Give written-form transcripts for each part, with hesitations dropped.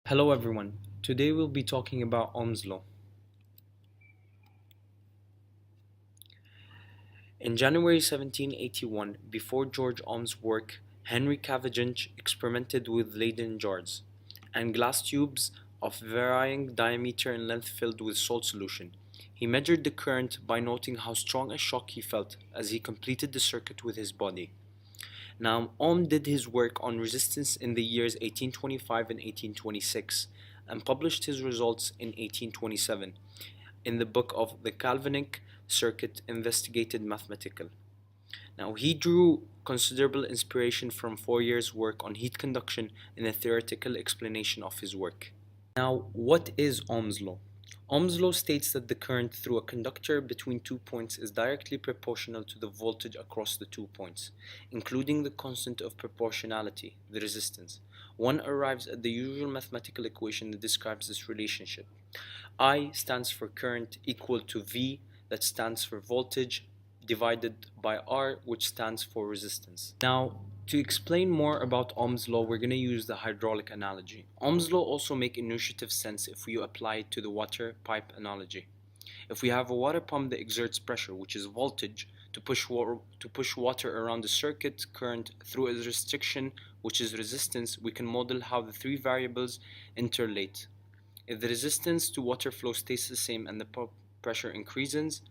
Hello everyone. Today we'll be talking about Ohm's Law. In January 1781, before George Ohm's work, Henry Cavendish experimented with Leyden jars and glass tubes of varying diameter and length filled with salt solution. He measured the current by noting how strong a shock he felt as he completed the circuit with his body. Now, Ohm did his work on resistance in the years 1825 and 1826 and published his results in 1827 in the book of the Galvanic Circuit Investigated Mathematical. Now, he drew considerable inspiration from Fourier's work on heat conduction in a theoretical explanation of his work. Now, what is Ohm's law? Ohm's law states that the current through a conductor between 2 points is directly proportional to the voltage across the 2 points, including the constant of proportionality, the resistance. One arrives at the usual mathematical equation that describes this relationship. I stands for current equal to V, that stands for voltage, divided by R, which stands for resistance. Now, to explain more about Ohm's law, we're going to use the hydraulic analogy. Ohm's law also makes intuitive sense if we apply it to the water pipe analogy. If we have a water pump that exerts pressure, which is voltage, to push water around the circuit current through a restriction, which is resistance, we can model how the three variables interrelate. If the resistance to water flow stays the same and the pressure increases,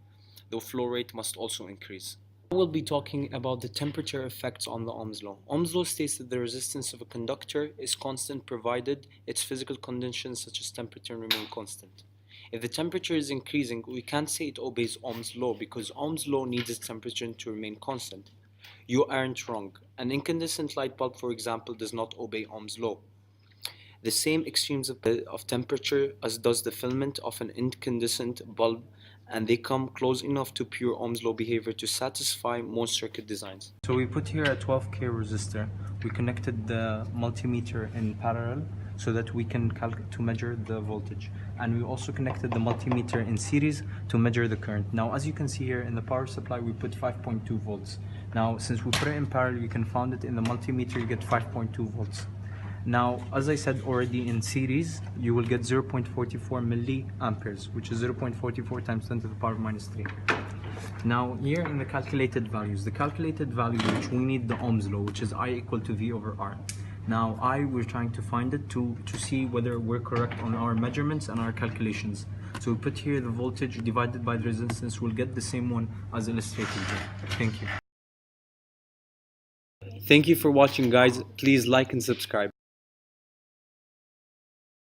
the flow rate must also increase. We'll be talking about the temperature effects on the Ohm's law. Ohm's law states that the resistance of a conductor is constant provided its physical conditions such as temperature remain constant. If the temperature is increasing, we can't say it obeys Ohm's law because Ohm's law needs its temperature to remain constant. You aren't wrong. An incandescent light bulb, for example, does not obey Ohm's law. The same extremes of temperature as does the filament of an incandescent bulb, and they come close enough to pure Ohm's law behavior to satisfy most circuit designs. So we put here a 12K resistor. We connected the multimeter in parallel so that we can measure the voltage. And we also connected the multimeter in series to measure the current. Now, as you can see here in the power supply, we put 5.2 volts. Now, since we put it in parallel, you can find it in the multimeter, you get 5.2 volts. Now, as I said already, in series, you will get 0.44 milliamperes, which is 0.44 times 10 to the power minus 3. Now, here in the calculated values, which we need the Ohm's law, which is I equal to V over R. Now, we're trying to find it to see whether we're correct on our measurements and our calculations. So we put here the voltage divided by the resistance, we'll get the same one as illustrated here. Thank you. Thank you for watching, guys. Please like and subscribe.